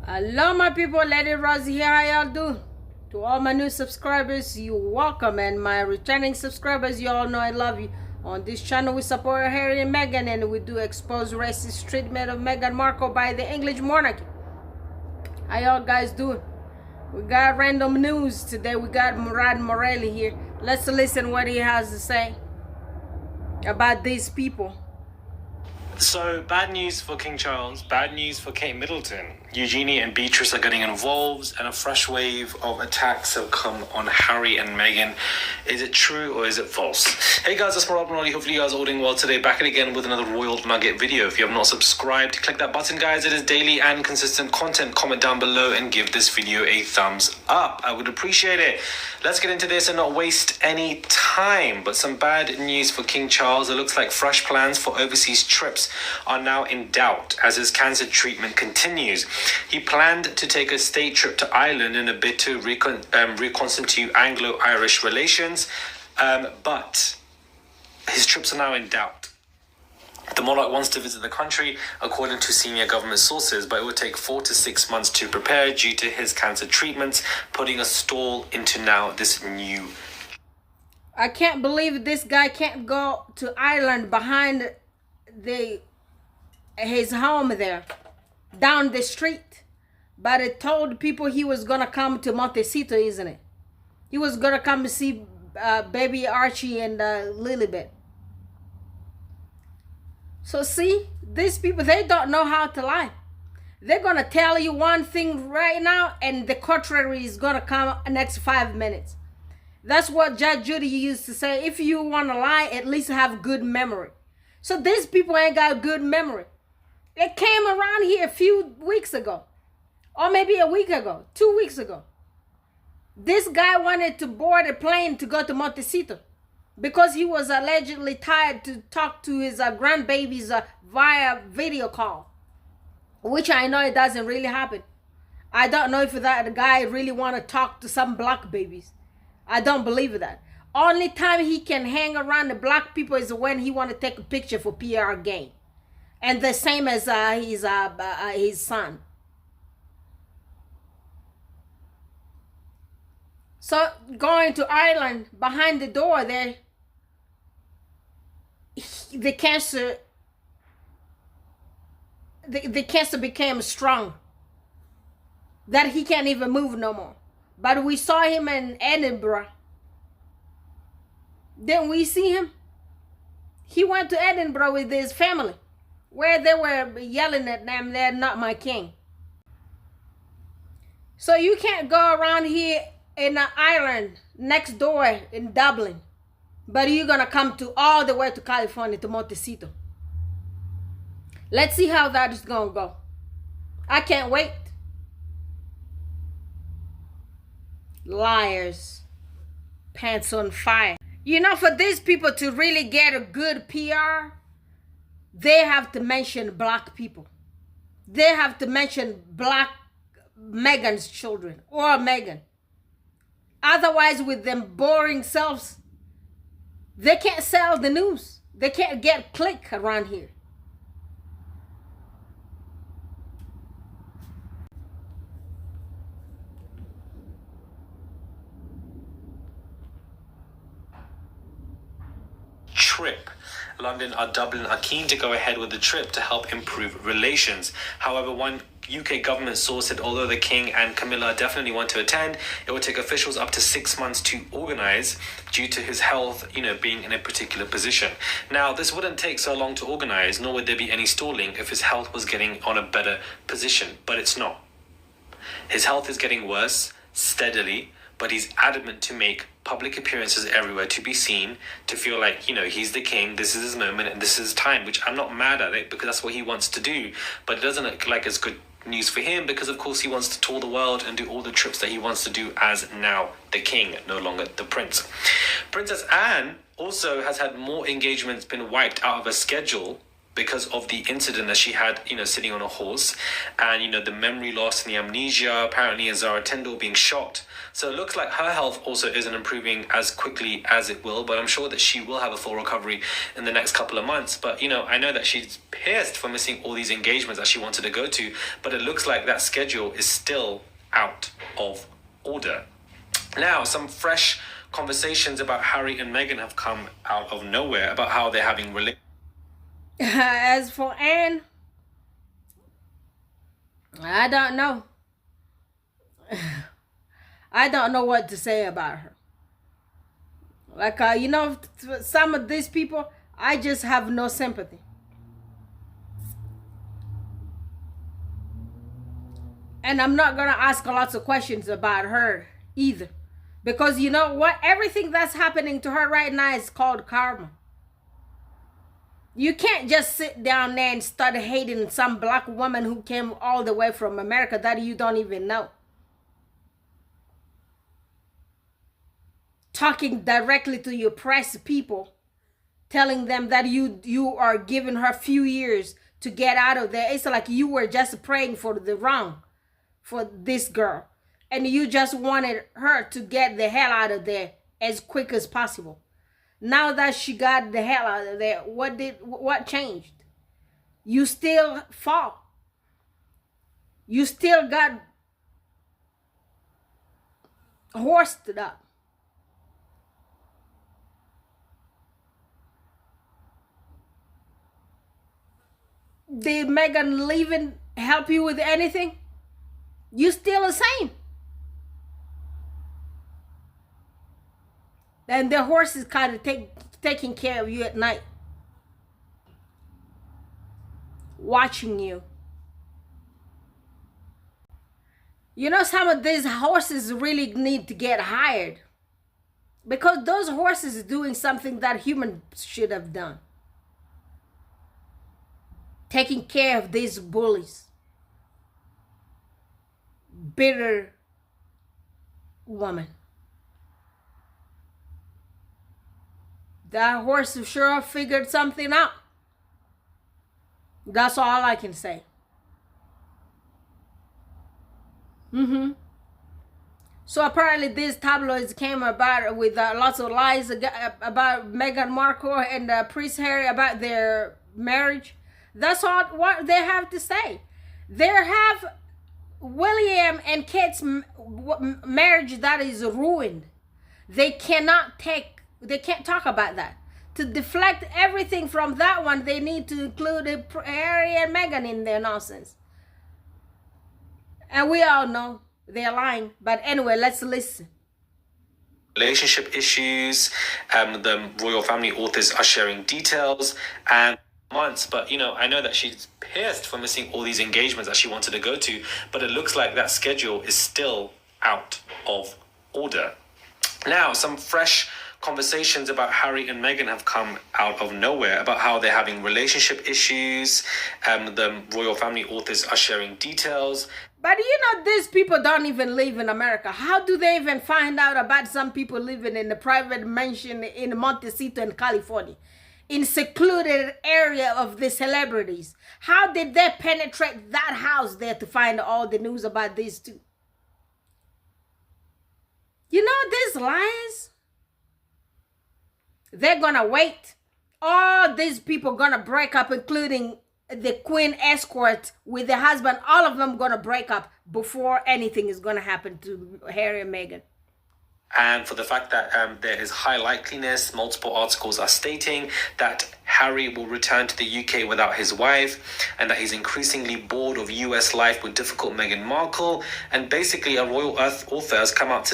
Hello my people, Lady Rosie here. How y'all do? To all my new subscribers, you welcome, and my returning subscribers, you all know I love you. On this channel we support Harry and Meghan, and we do expose racist treatment of Meghan Markle by the English monarchy. How y'all guys doing? We got random news today. We got Murad Morelli here. Let's listen what he has to say about these people. So, bad news for King Charles, bad news for Kate Middleton. Eugenie and Beatrice are getting involved, and a fresh wave of attacks have come on Harry and Meghan. Is it true or is it false? Hey guys, it's Murad Morelli. Hopefully you guys are all doing well today. Back again with another Royal Nugget video. If you have not subscribed, click that button, guys. It is daily and consistent content. Comment down below and give this video a thumbs up. I would appreciate it. Let's get into this and not waste any time. But some bad news for King Charles. It looks like fresh plans for overseas trips are now in doubt as his cancer treatment continues. He planned to take a state trip to Ireland in a bid to reconstitute Anglo-Irish relations, but his trips are now in doubt. The monarch wants to visit the country, according to senior government sources, but it would take 4 to 6 months to prepare due to his cancer treatments, putting a stall into now this new. I can't believe this guy can't go to Ireland behind his home there, down the street. But it told people he was gonna come to Montecito, isn't it? He was gonna come to see baby Archie and Lilibet. So see, these people, they don't know how to lie. They're gonna tell you one thing right now, and the contrary is gonna come next 5 minutes. That's what Judge Judy used to say. If you want to lie, at least have good memory. So these people ain't got good memory. It came around here a few weeks ago, or maybe a week ago, 2 weeks ago. This guy wanted to board a plane to go to Montecito because he was allegedly tired to talk to his grandbabies via video call, which I know it doesn't really happen. I don't know if that guy really want to talk to some black babies. I don't believe that. Only time he can hang around the black people is when he want to take a picture for PR gain. And the same as his son. So going to Ireland, behind the door there, the cancer became strong, that he can't even move no more. But we saw him in Edinburgh. Didn't we see him? He went to Edinburgh with his family, where they were yelling at them, "They're not my king." So you can't go around here in Ireland, next door in Dublin, but you're gonna come to all the way to California, to Montecito. Let's see how that is gonna go. I can't wait. Liars, pants on fire. You know, for these people to really get a good PR, they have to mention black people. They have to mention black Meghan's children or Meghan. Otherwise, with them boring selves, they can't sell the news. They can't get click around here. Trip. London or Dublin are keen to go ahead with the trip to help improve relations. However, one UK government source said although the King and Camilla definitely want to attend, it will take officials up to 6 months to organise due to his health, being in a particular position. Now, this wouldn't take so long to organise, nor would there be any stalling if his health was getting on a better position, but it's not. His health is getting worse steadily, but he's adamant to make public appearances everywhere, to be seen, to feel like, he's the king, this is his moment, and this is his time, which I'm not mad at it, because that's what he wants to do. But it doesn't look like it's good news for him, because of course he wants to tour the world and do all the trips that he wants to do as now the king, no longer the prince. Princess Anne also has had more engagements been wiped out of her schedule because of the incident that she had, sitting on a horse, and the memory loss and the amnesia, apparently, and Zara Tindall being shocked. So it looks like her health also isn't improving as quickly as it will, but I'm sure that she will have a full recovery in the next couple of months. But I know that she's pissed for missing all these engagements that she wanted to go to, but it looks like that schedule is still out of order. Now, some fresh conversations about Harry and Meghan have come out of nowhere about how they're having As for Anne, I don't know. I don't know what to say about her. Like, some of these people, I just have no sympathy. And I'm not going to ask lots of questions about her either. Because you know what? Everything that's happening to her right now is called karma. You can't just sit down there and start hating some black woman who came all the way from America that you don't even know. Talking directly to your press people, telling them that you are giving her few years to get out of there. It's like you were just praying for the wrong for this girl. And you just wanted her to get the hell out of there as quick as possible. Now that she got the hell out of there, what changed? You still fall. You still got horsed up. Did Meghan leaving help you with anything? You still the same. And the horse is kind of taking care of you at night. Watching you. Some of these horses really need to get hired. Because those horses are doing something that humans should have done. Taking care of these bullies. Bitter woman. That horse sure figured something out. That's all I can say. So apparently these tabloids came about with lots of lies about Meghan Markle and Prince Harry about their marriage. That's all what they have to say. They have William and Kate's marriage that is ruined. They can't talk about that. To deflect everything from that one, they need to include Harry and Meghan in their nonsense. And we all know they're lying. But anyway, let's listen. Relationship issues. The royal family authors are sharing details and months, but I know that she's pissed for missing all these engagements that she wanted to go to, but it looks like that schedule is still out of order. Now, some fresh conversations about Harry and Meghan have come out of nowhere about how they're having relationship issues. The royal family authors are sharing details. But these people don't even live in America. How do they even find out about some people living in a private mansion in Montecito in California? In secluded area of the celebrities. How did they penetrate that house there to find all the news about these two? These lies, they're gonna wait. All these people gonna break up, including the queen escort with the husband. All of them gonna break up before anything is gonna happen to Harry and Meghan. And for the fact that there is high likeliness, multiple articles are stating that Harry will return to the UK without his wife, and that he's increasingly bored of US life with difficult Meghan Markle. And basically, a royal author has come out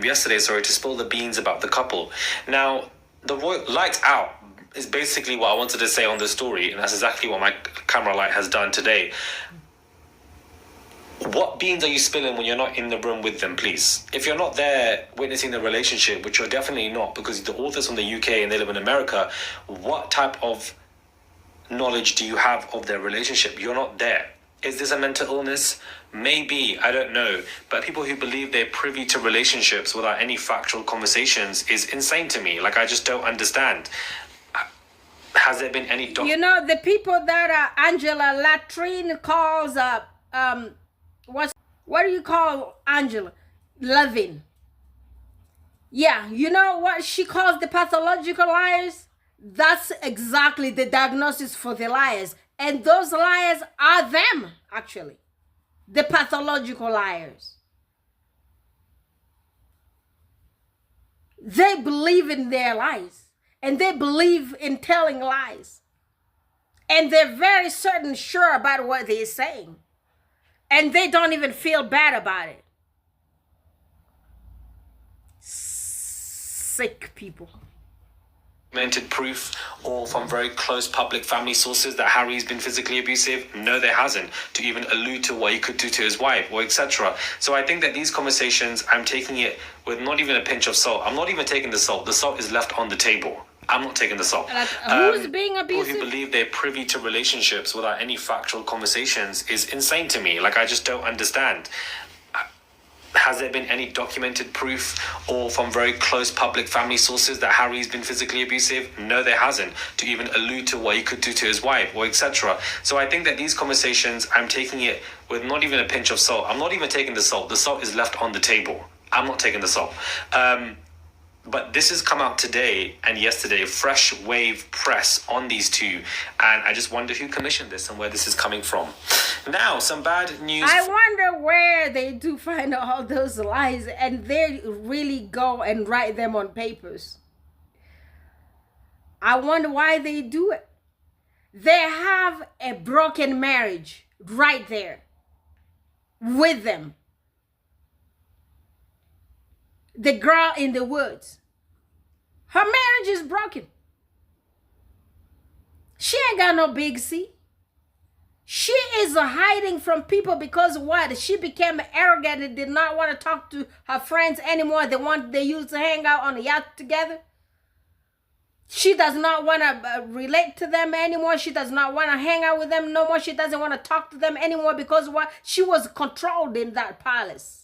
yesterday, to spill the beans about the couple. Now, the royal lights out is basically what I wanted to say on this story, and that's exactly what my camera light has done today. What beans are you spilling when you're not in the room with them, please? If you're not there witnessing the relationship, which you're definitely not, because the author's from the UK and they live in America, what type of knowledge do you have of their relationship? You're not there. Is this a mental illness? Maybe, I don't know. But people who believe they're privy to relationships without any factual conversations is insane to me. Like, I just don't understand. Has there been any You know, the people that Angela Latrine calls what do you call Angela? Loving. Yeah, you know what she calls the pathological liars? That's exactly the diagnosis for the liars. And those liars are them, actually. The pathological liars. They believe in their lies. And they believe in telling lies. And they're very certain, sure about what they're saying. And they don't even feel bad about it. Sick people. Documented proof or from very close public family sources that Harry's been physically abusive? No, there hasn't, to even allude to what he could do to his wife or etc. So I think that these conversations, I'm taking it with not even a pinch of salt. I'm not even taking the salt. The salt is left on the table. I'm not taking the salt. Like, who's being abusive? People who believe they're privy to relationships without any factual conversations is insane to me. Like, I just don't understand. Has there been any documented proof or from very close public family sources that Harry's been physically abusive? No, there hasn't, to even allude to what he could do to his wife or etc. So I think that these conversations, I'm taking it with not even a pinch of salt. I'm not even taking the salt. The salt is left on the table. I'm not taking the salt. But this has come out today and yesterday, fresh wave press on these two. And I just wonder who commissioned this and where this is coming from. Now, some bad news. I wonder where they do find all those lies and they really go and write them on papers. I wonder why they do it. They have a broken marriage right there with them. The girl in the woods. Her marriage is broken. She ain't got no big C. She is hiding from people because what? She became arrogant and did not want to talk to her friends anymore. They used to hang out on a yacht together. She does not want to relate to them anymore. She does not want to hang out with them no more. She doesn't want to talk to them anymore because what? She was controlled in that palace.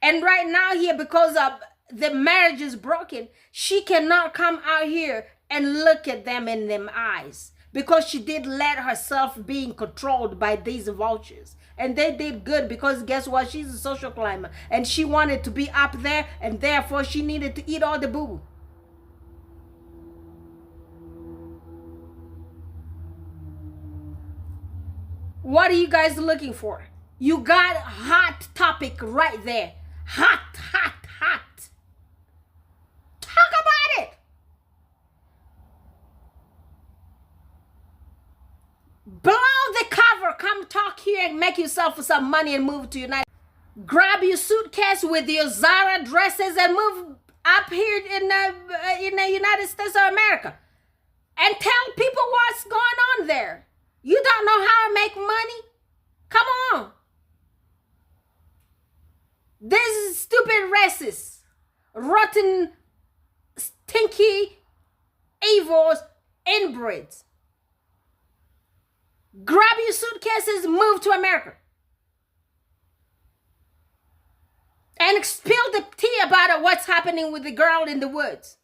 And right now here, because of the marriage is broken, she cannot come out here and look at them in them eyes because she did let herself being controlled by these vultures. And they did good because guess what? She's a social climber and she wanted to be up there and therefore she needed to eat all the boo-boo. What are you guys looking for? You got a hot topic right there. Hot. Talk about it. Blow the cover. Come talk here and make yourself some money and move to United. Grab your suitcase with your Zara dresses and move up here in the United States of America. And tell people what's going on there. You don't know how to make money? Come on. These stupid racists, rotten, stinky, evil inbreds. Grab your suitcases, move to America. And spill the tea about what's happening with the girl in the woods.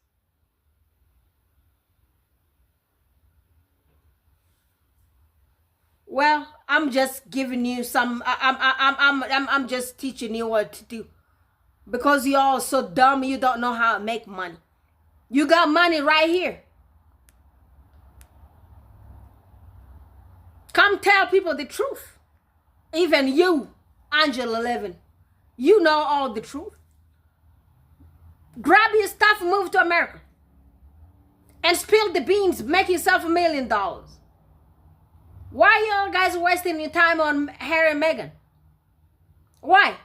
Well, I'm just giving you some. I'm just teaching you what to do, because you're all so dumb. You don't know how to make money. You got money right here. Come tell people the truth. Even you, Angela Levin, you know all the truth. Grab your stuff and move to America, and spill the beans. Make yourself $1 million. Why y'all guys wasting your time on Harry and Meghan? Why?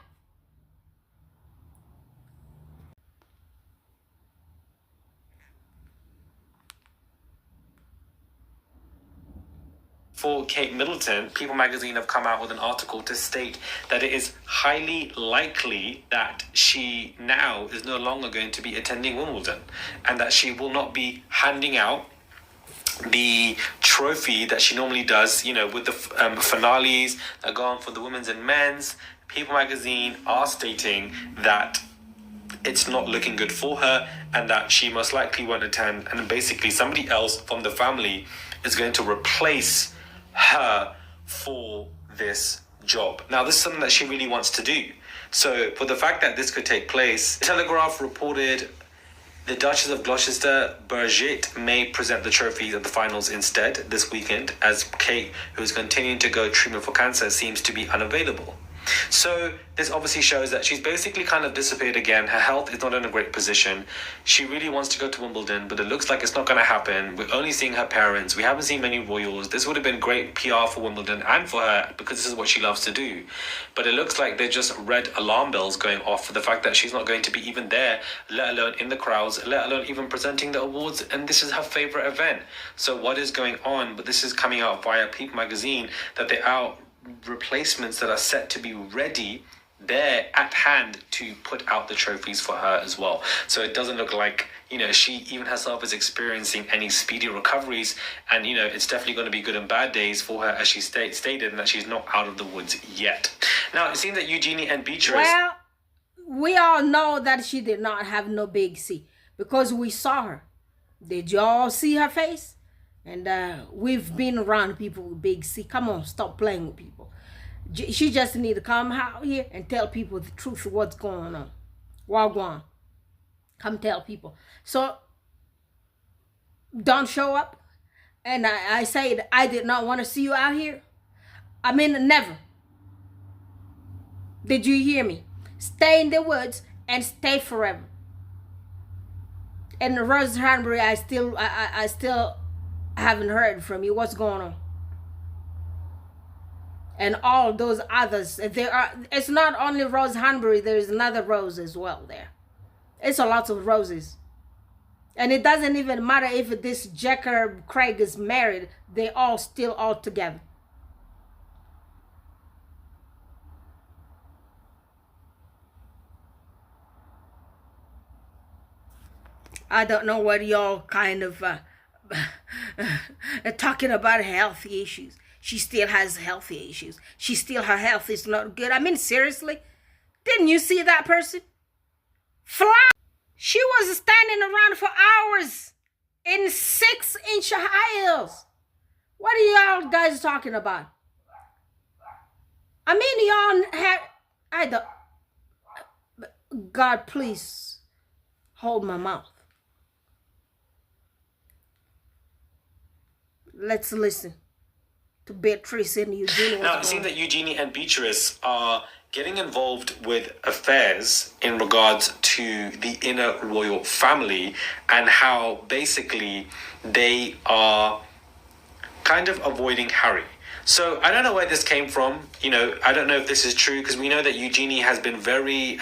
For Kate Middleton, People magazine have come out with an article to state that it is highly likely that she now is no longer going to be attending Wimbledon and that she will not be handing out the trophy that she normally does, with the finales that go on for the women's and men's. People magazine are stating that it's not looking good for her, and that she most likely won't attend, and basically somebody else from the family is going to replace her for this job. Now, this is something that she really wants to do. So for the fact that this could take place, Telegraph reported the Duchess of Gloucester, Brigitte, may present the trophies at the finals instead this weekend, as Kate, who is continuing to go treatment for cancer, seems to be unavailable. So this obviously shows that she's basically kind of disappeared again. Her health is not in a great position. She really wants to go to Wimbledon, but it looks like it's not going to happen. We're only seeing her parents. We haven't seen many royals. This would have been great PR for Wimbledon and for her, because this is what she loves to do. But it looks like they're just red alarm bells going off for the fact that she's not going to be even there, let alone in the crowds, let alone even presenting the awards. And this is her favorite event. So what is going on? But this is coming out via Peep magazine, that there are replacements that are set to be ready there at hand to put out the trophies for her as well. So it doesn't look like, she even herself is experiencing any speedy recoveries, and it's definitely going to be good and bad days for her, as she stated, and that she's not out of the woods yet. Now, it seems that Eugenie and Beatrice... Well, we all know that she did not have no big C, because we saw her. Did y'all see her face? And we've been around people with big C. Come on, stop playing with people. She just need to come out here and tell people the truth of what's going on. Wagwan. Come tell people. So, don't show up. And I said, I did not want to see you out here. I mean, never. Did you hear me? Stay in the woods and stay forever. And Rose Hanbury, I still haven't heard from you. What's going on? And all those others, it's not only Rose Hanbury, there's another Rose as well there. It's a lot of roses. And it doesn't even matter if this Jacker Craig is married, they all still all together. I don't know what y'all kind of talking about healthy issues. She still has healthy issues. Her health is not good. I mean, seriously? Didn't you see that person? Fly. She was standing around for hours in 6-inch high heels. What are y'all guys talking about? I mean, y'all have... God, please hold my mouth. Let's listen to Beatrice and Eugenie. Now, it seems that Eugenie and Beatrice are getting involved with affairs in regards to the inner royal family, and how basically they are kind of avoiding Harry. So I don't know where this came from. I don't know if this is true, because we know that Eugenie has been very,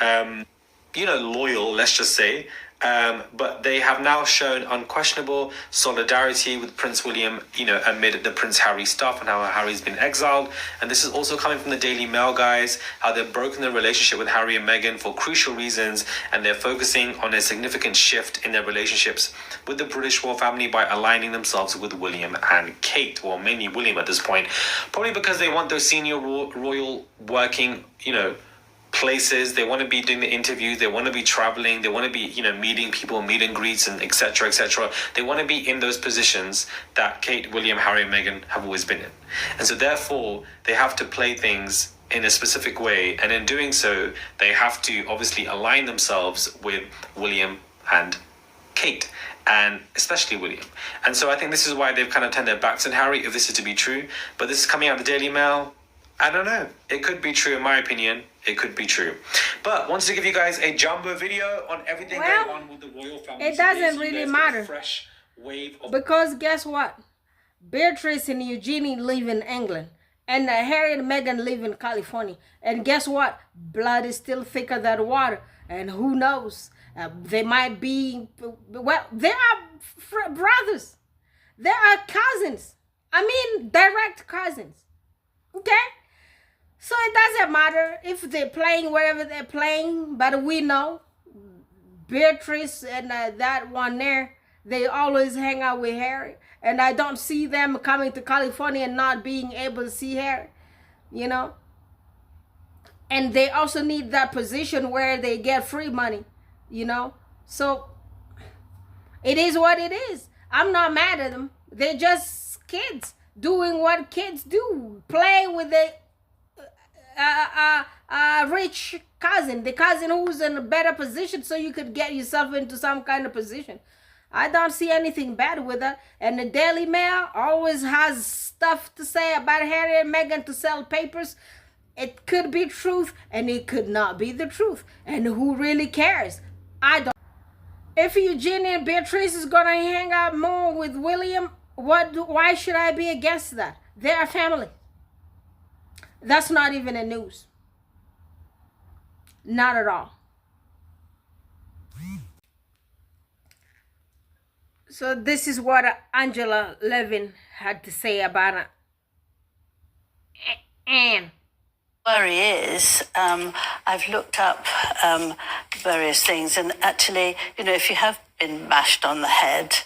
loyal, let's just say. But they have now shown unquestionable solidarity with Prince William, amid the Prince Harry stuff and how Harry's been exiled. And this is also coming from the Daily Mail, guys, how they've broken their relationship with Harry and Meghan for crucial reasons, and they're focusing on a significant shift in their relationships with the British royal family by aligning themselves with William and Kate, well, mainly William at this point, probably because they want those senior royal working, places. They want to be doing the interviews, they want to be traveling, they want to be meeting people, meet and greets, and etc. They want to be in those positions that Kate, William, Harry and Meghan have always been in, and so therefore they have to play things in a specific way, and in doing so they have to obviously align themselves with William and Kate, and especially William. And so I think this is why they've kind of turned their backs on Harry, if this is to be true. But this is coming out of the Daily Mail. I don't know. It could be true, in my opinion. It could be true. But wanted to give you guys a jumbo video on everything going on with the royal family. It doesn't really matter. Fresh wave of... Because guess what? Beatrice and Eugenie live in England. And Harry and Meghan live in California. And guess what? Blood is still thicker than water. And who knows? They might be... Well, they are brothers. They are cousins. I mean, direct cousins. Okay? So it doesn't matter if they're playing wherever they're playing, but we know Beatrice and that one there, they always hang out with Harry. And I don't see them coming to California and not being able to see Harry, And they also need that position where they get free money, you know. So it is what it is. I'm not mad at them. They're just kids doing what kids do. Play with the rich cousin, the cousin who's in a better position, so you could get yourself into some kind of position. I don't see anything bad with that. And the Daily Mail always has stuff to say about Harry and Meghan to sell papers. It could be truth and it could not be the truth. And who really cares? I don't. If Eugenie and Beatrice is gonna hang out more with William, why should I be against that? They're a family. That's not even a news. Not at all. So this is what Angela Levin had to say about it. Anne. Worry is, I've looked up various things, and actually, you know, if you have been bashed on the head,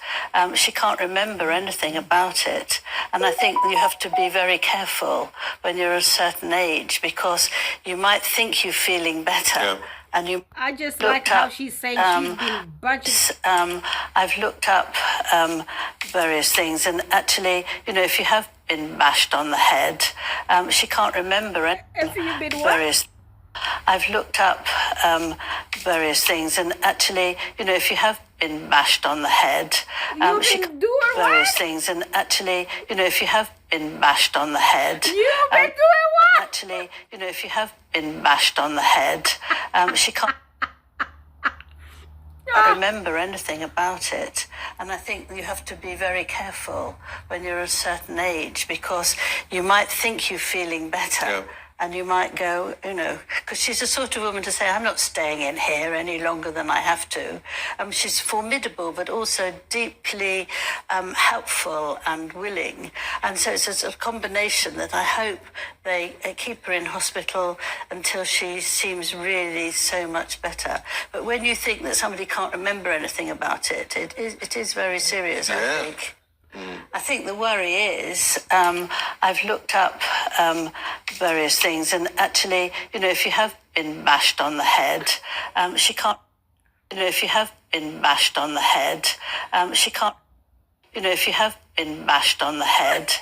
she can't remember anything about it. And I think you have to be very careful when you're a certain age, because you might think you're feeling better. Yeah. And you I just like how she's saying she's been bunches. I've looked up various things, and actually, you know, if you have been bashed on the head, she can't remember it. If you've been what? I've looked up various things, and actually, you know, if you have been bashed on the head, You've been doing various what? things, and actually, you know, if you have been bashed on the head, You've been doing what? actually, you know, if you have been bashed on the head, she can't remember anything about it. And I think you have to be very careful when you're a certain age, because you might think you're feeling better. Yeah. And you might go, you know, because she's the sort of woman to say, I'm not staying in here any longer than I have to. She's formidable, but also deeply helpful and willing. And so it's a combination that I hope they keep her in hospital until she seems really so much better. But when you think that somebody can't remember anything about it, it is very serious, I think. I think the worry is, I've looked up various things, and actually, you know, if you have been bashed on the head, she can't, you know, if you have been bashed on the head, she can't, you know, if you have been bashed on the head,